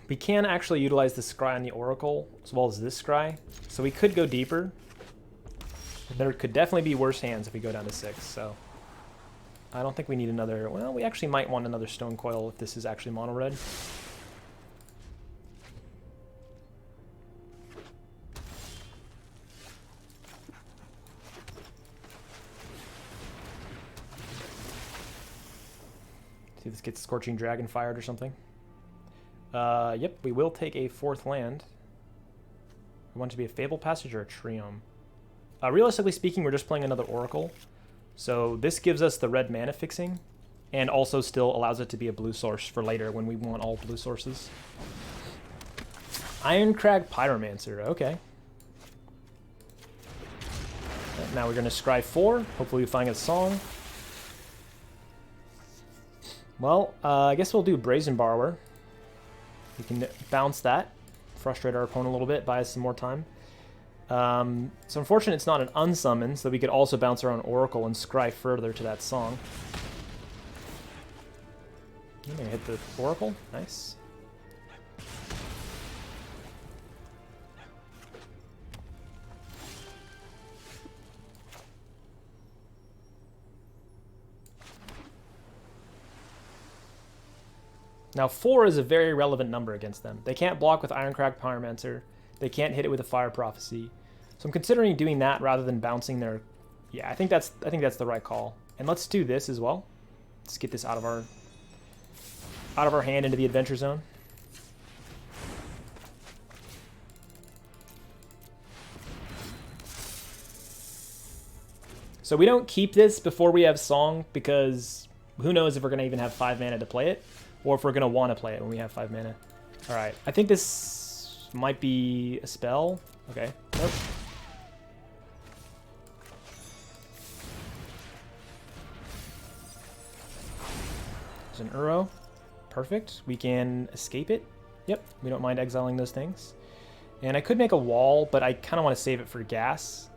We can actually utilize the Scry on the Oracle as well as this Scry. So we could go deeper. There could definitely be worse hands if we go down to 6, so I don't think we need another... Well, we actually might want another Stone Coil if this is actually mono red. See if this gets Scorching Dragon fired or something. Yep, we will take a 4th land. We want it to be a Fable Passage or a Triome. Realistically speaking, we're just playing another Oracle. So this gives us the red mana fixing, and also still allows it to be a blue source for later when we want all blue sources. Ironcrag Pyromancer, okay. Now we're going to scry 4. Hopefully we find a song. Well, I guess we'll do Brazen Borrower. We can bounce that, frustrate our opponent a little bit, buy us some more time. So unfortunately it's not an unsummon, so we could also bounce our own Oracle and scry further to that song. I'm gonna hit the Oracle, nice. Now 4 is a very relevant number against them. They can't block with Ironcrag Pyromancer. They can't hit it with a Fire Prophecy. So I'm considering doing that rather than bouncing their... Yeah, I think that's the right call. And let's do this as well. Let's get this out of our hand into the Adventure Zone. So we don't keep this before we have Song because who knows if we're going to even have 5 mana to play it, or if we're going to want to play it when we have 5 mana. Alright, I think this might be a spell. Okay, nope. There's an Uro. Perfect. We can escape it. Yep, we don't mind exiling those things. And I could make a wall, but I kind of want to save it for gas.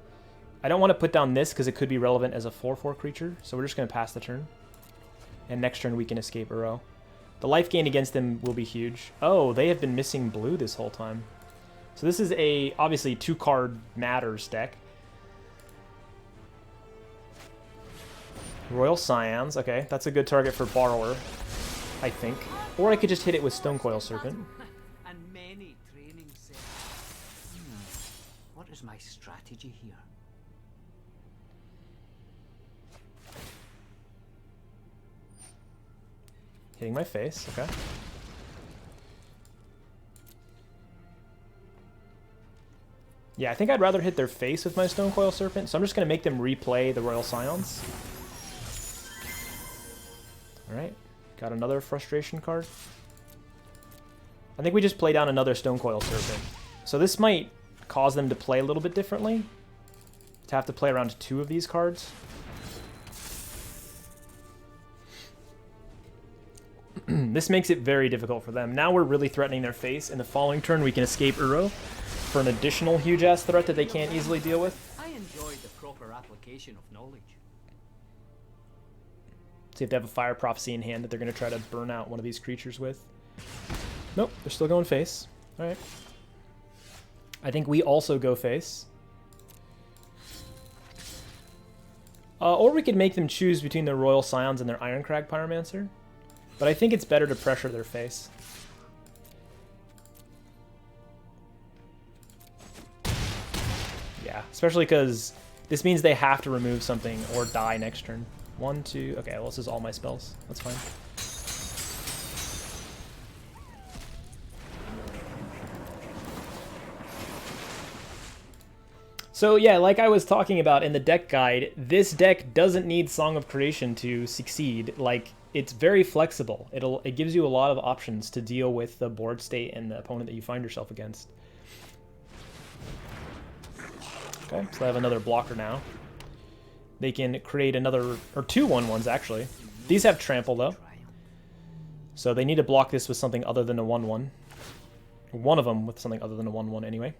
I don't want to put down this because it could be relevant as a 4/4 creature, so we're just going to pass the turn. And next turn we can escape Uro. The life gain against them will be huge. Oh, they have been missing blue this whole time. So this is a, obviously, 2-card matters deck. Royal Scions, okay. That's a good target for Borrower, I think. Or I could just hit it with Stone Coil Serpent. And many training sets. What is my strategy here? Hitting my face, okay. Yeah, I think I'd rather hit their face with my Stone Coil Serpent, so I'm just going to make them replay the Royal Scions. Alright, got another Frustration card. I think we just play down another Stone Coil Serpent. So this might cause them to play a little bit differently. To have to play around 2 of these cards. This makes it very difficult for them. Now we're really threatening their face. In the following turn, we can escape Uro for an additional huge-ass threat that they can't easily deal with. I enjoy the proper application of knowledge. See if they have a Fire Prophecy in hand that they're going to try to burn out one of these creatures with. Nope, they're still going face. All right. I think we also go face. Or we could make them choose between their Royal Scions and their Ironcrag Pyromancer. But I think it's better to pressure their face. Yeah, especially because this means they have to remove something or die next turn. 1, 2... Okay, well, this is all my spells. That's fine. So yeah, like I was talking about in the deck guide, this deck doesn't need Song of Creation to succeed. Like, it's very flexible. It gives you a lot of options to deal with the board state and the opponent that you find yourself against. Okay, so I have another blocker now. They can create another, or two 1/1s actually. These have trample though. So they need to block this with something other than a 1/1. One of them with something other than a 1/1 anyway.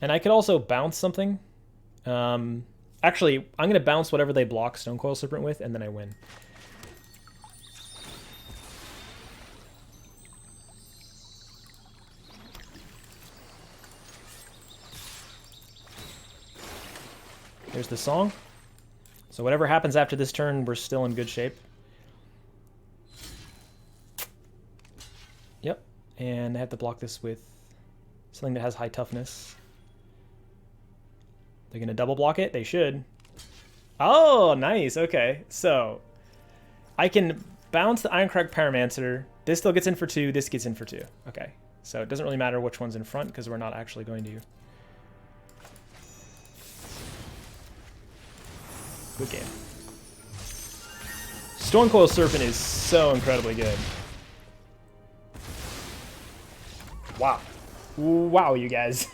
And I could also bounce something. Actually, I'm going to bounce whatever they block Stone Coil Serpent with, and then I win. Here's the song. So whatever happens after this turn, we're still in good shape. Yep. And I have to block this with something that has high toughness. They're going to double block it? They should. Oh, nice. Okay. So I can bounce the Ironcrag Pyromancer. This still gets in for 2. This gets in for 2. Okay. So it doesn't really matter which one's in front because we're not actually going to. Good game. Stone Coil Serpent is so incredibly good. Wow. Wow, you guys.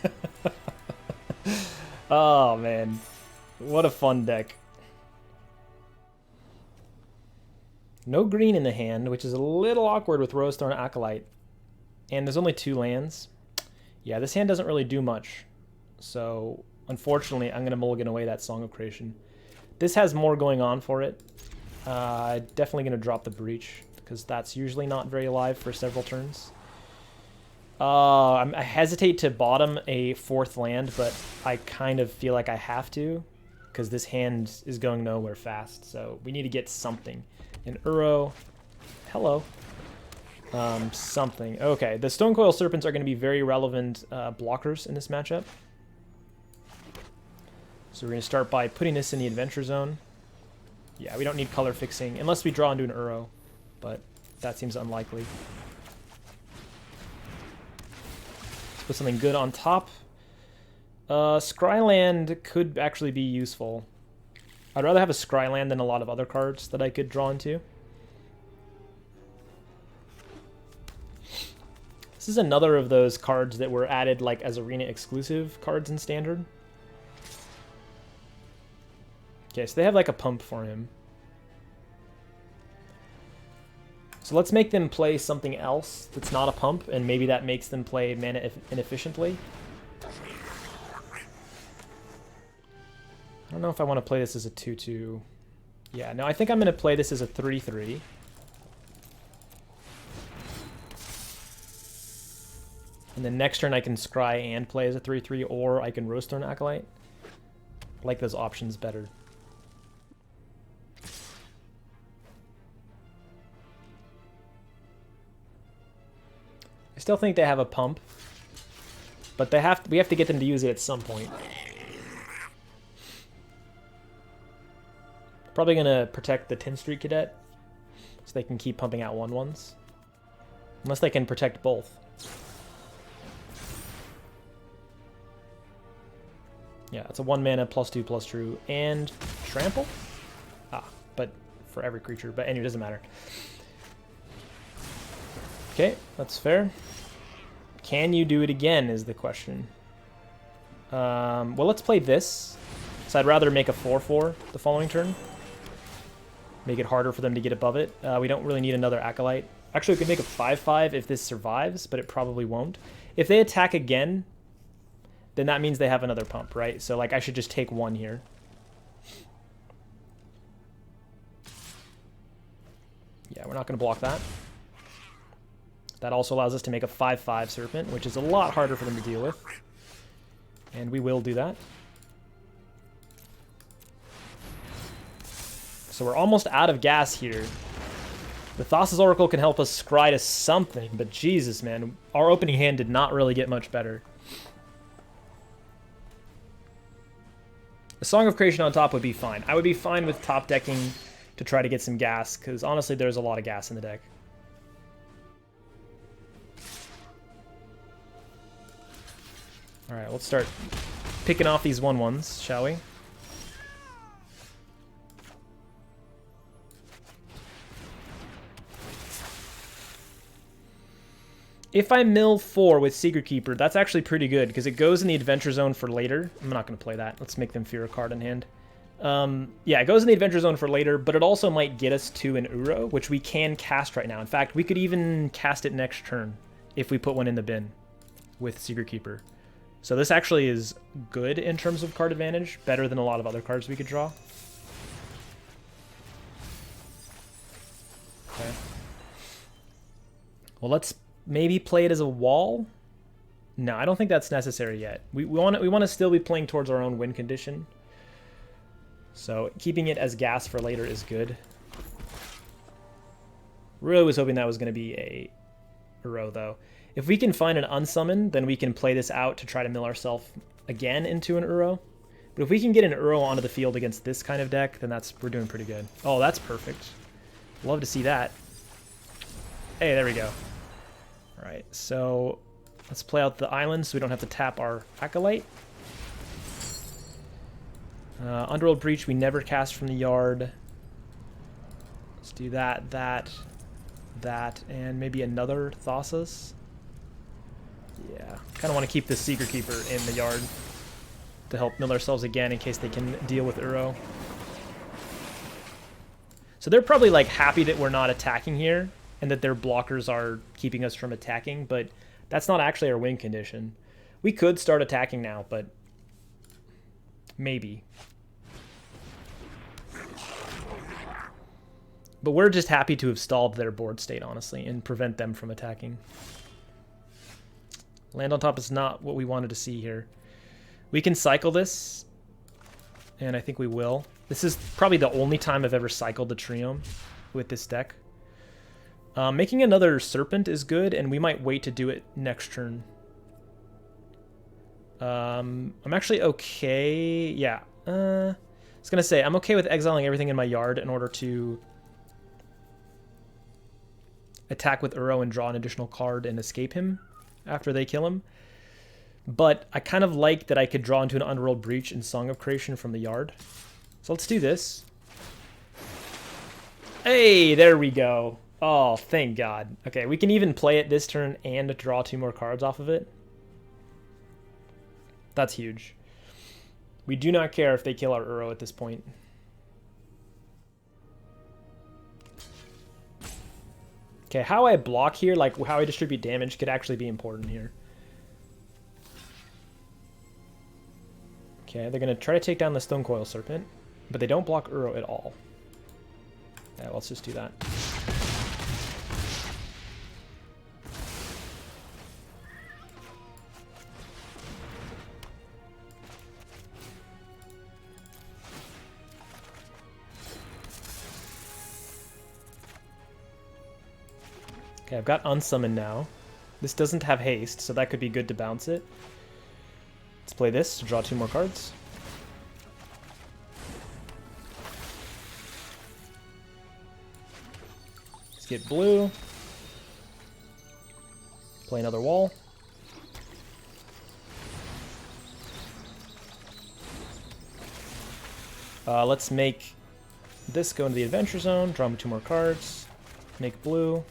Oh, man. What a fun deck. No green in the hand, which is a little awkward with Rosethorn Acolyte. And there's only 2 lands. Yeah, this hand doesn't really do much. So, unfortunately, I'm going to mulligan away that Song of Creation. This has more going on for it. Definitely going to drop the Breach, because that's usually not very alive for several turns. I hesitate to bottom a 4th land, but I kind of feel like I have to, because this hand is going nowhere fast. So we need to get something. An Uro. Hello. Something. Okay, the Stone Coil Serpents are going to be very relevant blockers in this matchup. So we're going to start by putting this in the Adventure Zone. Yeah, we don't need color fixing, unless we draw into an Uro, but that seems unlikely. Let's put something good on top. Scryland could actually be useful. I'd rather have a Scryland than a lot of other cards that I could draw into. This is another of those cards that were added like as arena exclusive cards in Standard. Okay, so they have like a pump for him. So let's make them play something else that's not a pump, and maybe that makes them play mana inefficiently. I don't know if I want to play this as a 2/2. Yeah, no, I think I'm going to play this as a 3/3. And then next turn I can scry and play as a 3/3, or I can Rosethorn Acolyte. I like those options better. I still think they have a pump, but we have to get them to use it at some point. Probably gonna protect the 10 Street Cadet, so they can keep pumping out 1/1s. Unless they can protect both. Yeah, it's a 1 mana +2/+true and trample? But for every creature. But anyway, it doesn't matter. Okay, that's fair. Can you do it again is the question. Well, let's play this. So I'd rather make a 4/4 the following turn. Make it harder for them to get above it. We don't really need another Acolyte. Actually, we could make a 5/5 if this survives, but it probably won't. If they attack again, then that means they have another pump, right? So like I should just take 1 here. Yeah, we're not going to block that. That also allows us to make a 5/5 Serpent, which is a lot harder for them to deal with. And we will do that. So we're almost out of gas here. The Thassa's Oracle can help us scry to something, but Jesus, man, our opening hand did not really get much better. A Song of Creation on top would be fine. I would be fine with top decking to try to get some gas, because honestly, there's a lot of gas in the deck. Alright, let's start picking off these 1/1s, shall we? If I mill 4 with Secret Keeper, that's actually pretty good, because it goes in the Adventure Zone for later. I'm not going to play that. Let's make them fear a card in hand. Yeah, it goes in the Adventure Zone for later, but it also might get us to an Uro, which we can cast right now. In fact, we could even cast it next turn if we put one in the bin with Secret Keeper. So this actually is good in terms of card advantage, better than a lot of other cards we could draw. Okay. Well, let's maybe play it as a wall. No, I don't think that's necessary yet. We want to still be playing towards our own win condition. So keeping it as gas for later is good. Really was hoping that was going to be a Uro though. If we can find an unsummon, then we can play this out to try to mill ourselves again into an Uro. But if we can get an Uro onto the field against this kind of deck, then we're doing pretty good. Oh, that's perfect. Love to see that. Hey, there we go. All right, so let's play out the island so we don't have to tap our Acolyte. Underworld Breach we never cast from the yard. Let's do that, and maybe another Thassa's. Yeah, kind of want to keep the Secret Keeper in the yard to help mill ourselves again in case they can deal with Uro. So they're probably like happy that we're not attacking here and that their blockers are keeping us from attacking, but that's not actually our win condition. We could start attacking now, but maybe. But we're just happy to have stalled their board state, honestly, and prevent them from attacking. Land on top is not what we wanted to see here. We can cycle this, and I think we will. This is probably the only time I've ever cycled the Triome with this deck. Making another Serpent is good, and we might wait to do it next turn. I'm actually okay. Yeah. I was going to say, I'm okay with exiling everything in my yard in order to attack with Uro and draw an additional card and escape him after they kill him. But I kind of like that I could draw into an Underworld Breach and Song of Creation from the yard. So let's do this. Hey, there we go. Oh, thank God. Okay, we can even play it this turn and draw 2 more cards off of it. That's huge. We do not care if they kill our Uro at this point. Okay, how I block here, like how I distribute damage, could actually be important here. Okay, they're going to try to take down the Stone Coil Serpent, but they don't block Uro at all. Yeah, let's just do that. Okay, I've got Unsummon now. This doesn't have haste, so that could be good to bounce it. Let's play this to draw 2 more cards. Let's get blue. Play another wall. Let's make this go into the Adventure Zone, draw 2 more cards, make blue.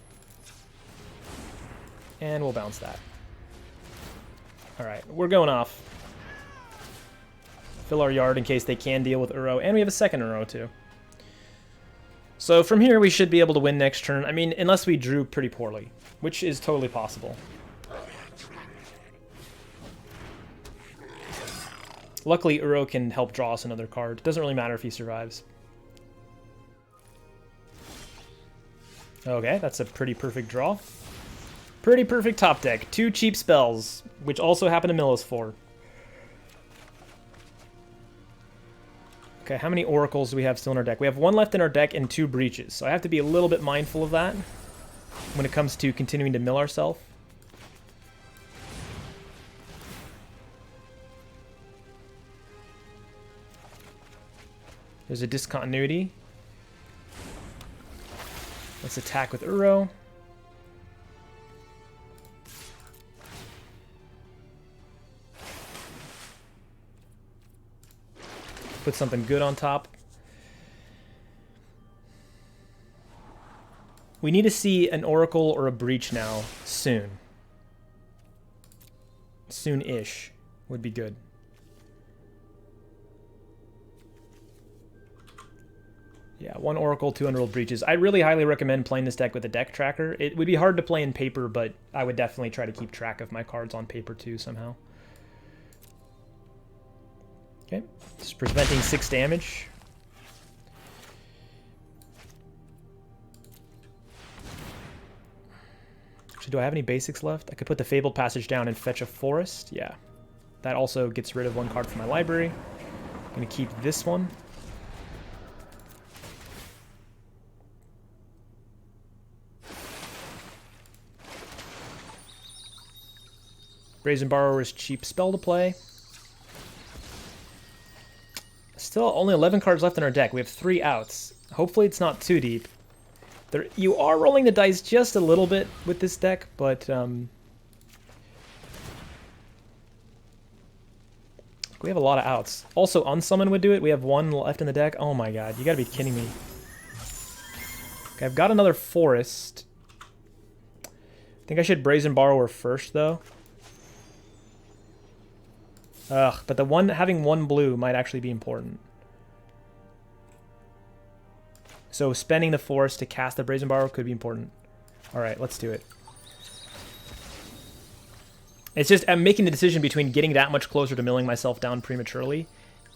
And we'll bounce that. Alright, we're going off. Fill our yard in case they can deal with Uro, and we have a second Uro too. So from here we should be able to win next turn. I mean, unless we drew pretty poorly, which is totally possible. Luckily Uro can help draw us another card. Doesn't really matter if he survives. Okay, that's a pretty perfect draw. Pretty perfect top deck. 2 cheap spells, which also happen to mill us 4. Okay, how many Oracles do we have still in our deck? We have 1 left in our deck and 2 Breaches, so I have to be a little bit mindful of that when it comes to continuing to mill ourselves. There's a discontinuity. Let's attack with Uro. Put something good on top. We need to see an Oracle or a Breach now soon. Soon-ish would be good. Yeah, 1 Oracle, 2 Unrolled Breaches. I really highly recommend playing this deck with a deck tracker. It would be hard to play in paper, but I would definitely try to keep track of my cards on paper too somehow. Okay, just preventing 6 damage. Actually, do I have any basics left? I could put the Fabled Passage down and fetch a Forest. Yeah, that also gets rid of 1 card from my library. I'm going to keep this one. Brazen Borrower's cheap spell to play. Still only 11 cards left in our deck. We have 3 outs. Hopefully it's not too deep. You are rolling the dice just a little bit with this deck, but we have a lot of outs. Also, Unsummon would do it. We have 1 left in the deck. Oh my god, you gotta be kidding me. Okay, I've got another Forest. I think I should Brazen Borrower first, though. Ugh, but having 1 blue might actually be important. So spending the Forest to cast the Brazen Borrower could be important. Alright, let's do it. It's just, I'm making the decision between getting that much closer to milling myself down prematurely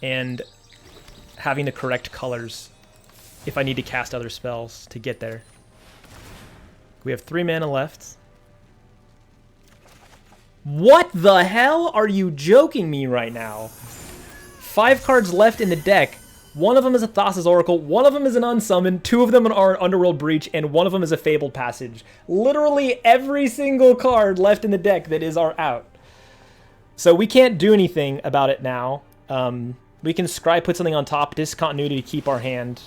and having the correct colors if I need to cast other spells to get there. We have 3 mana left. What the hell? Are you joking me right now? 5 cards left in the deck. 1 of them is a Thassa's Oracle, 1 of them is an Unsummon, 2 of them are an Underworld Breach, and 1 of them is a Fabled Passage. Literally every single card left in the deck that is our out. So we can't do anything about it now. We can scry, put something on top, Discontinuity to keep our hand.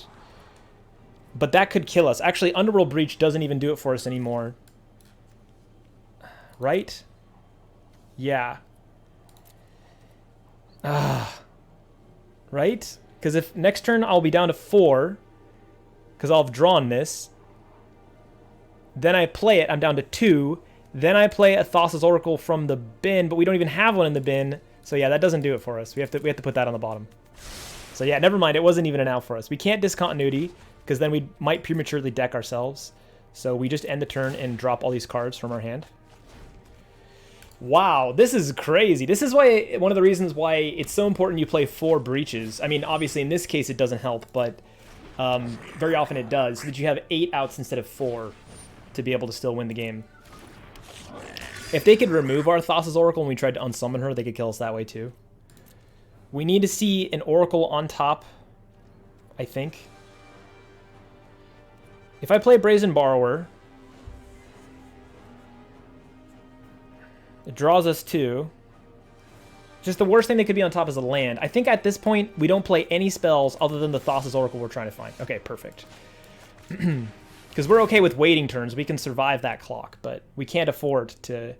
But that could kill us. Actually, Underworld Breach doesn't even do it for us anymore. Right? Yeah. Right? Because if next turn I'll be down to 4, because I'll have drawn this. Then I play it, I'm down to 2. Then I play a Thassa's Oracle from the bin, but we don't even have one in the bin. So yeah, that doesn't do it for us. We have to put that on the bottom. So yeah, never mind. It wasn't even an out for us. We can't Discontinuity, because then we might prematurely deck ourselves. So we just end the turn and drop all these cards from our hand. Wow, this is crazy. This is why one of the reasons why it's so important you play 4 breaches. I mean, obviously in this case it doesn't help, but very often it does. So that you have 8 outs instead of 4 to be able to still win the game. If they could remove our Thassa's Oracle and we tried to unsummon her, they could kill us that way too. We need to see an Oracle on top, I think. If I play Brazen Borrower, it draws us 2. Just the worst thing that could be on top is a land. I think at this point, we don't play any spells other than the Thassa's Oracle we're trying to find. Okay, perfect. Because we're okay with waiting turns. We can survive that clock, but we can't afford to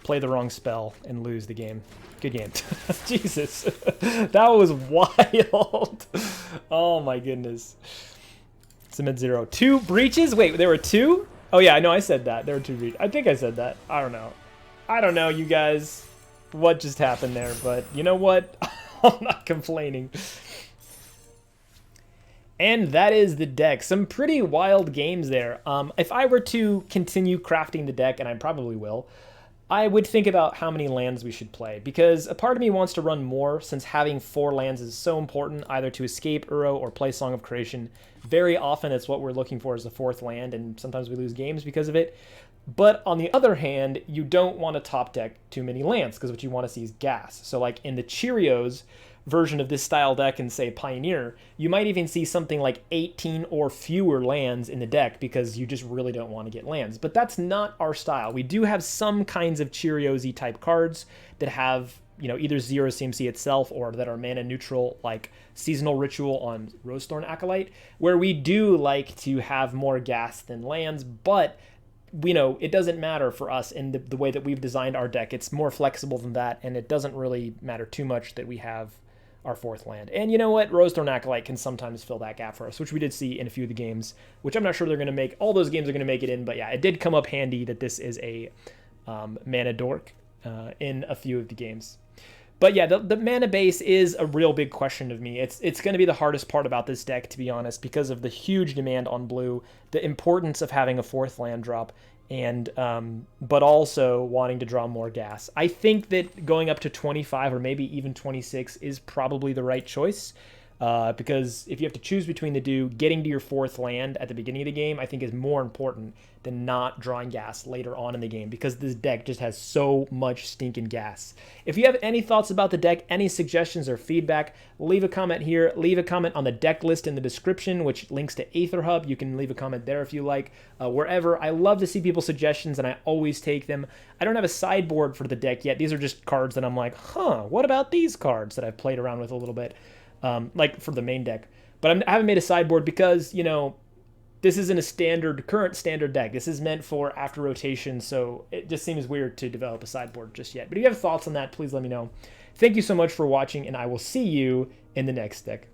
play the wrong spell and lose the game. Good game. Jesus. That was wild. Oh my goodness. Cement 0. 2 breaches? Wait, there were 2? Oh yeah, I know I said that. There were 2 breaches. I think I said that. I don't know. I don't know, you guys, what just happened there, but you know what? I'm not complaining. And that is the deck. Some pretty wild games there. If I were to continue crafting the deck, and I probably will, I would think about how many lands we should play, because a part of me wants to run more, since having 4 lands is so important, either to escape Uro or play Song of Creation. Very often it's what we're looking for as a 4th land, and sometimes we lose games because of it. But on the other hand, you don't want to top deck too many lands, because what you want to see is gas. So like in the Cheerios version of this style deck in, say, Pioneer, you might even see something like 18 or fewer lands in the deck because you just really don't want to get lands. But that's not our style. We do have some kinds of Cheerios-y type cards that have, you know, either 0 CMC itself or that are mana neutral, like Seasonal Ritual on Rosethorn Acolyte, where we do like to have more gas than lands, but you know, it doesn't matter for us in the way that we've designed our deck. It's more flexible than that, and it doesn't really matter too much that we have our 4th land. And you know what? Rosethorn Acolyte can sometimes fill that gap for us, which we did see in a few of the games, which I'm not sure they're going to make. All those games are going to make it in, but yeah, it did come up handy that this is a mana dork in a few of the games. But yeah, the mana base is a real big question of me. It's going to be the hardest part about this deck, to be honest, because of the huge demand on blue, the importance of having a 4th land drop, and but also wanting to draw more gas. I think that going up to 25 or maybe even 26 is probably the right choice. Because if you have to choose between the two, getting to your 4th land at the beginning of the game, I think is more important than not drawing gas later on in the game, because this deck just has so much stinking gas. If you have any thoughts about the deck, any suggestions or feedback, leave a comment here. Leave a comment on the deck list in the description, which links to Aether Hub. You can leave a comment there if you like. Wherever. I love to see people's suggestions, and I always take them. I don't have a sideboard for the deck yet. These are just cards that I'm like, what about these cards that I've played around with a little bit. Like for the main deck. But I haven't made a sideboard because, you know, this isn't a current standard deck. This is meant for after rotation, so it just seems weird to develop a sideboard just yet. But if you have thoughts on that, please let me know. Thank you so much for watching, and I will see you in the next deck.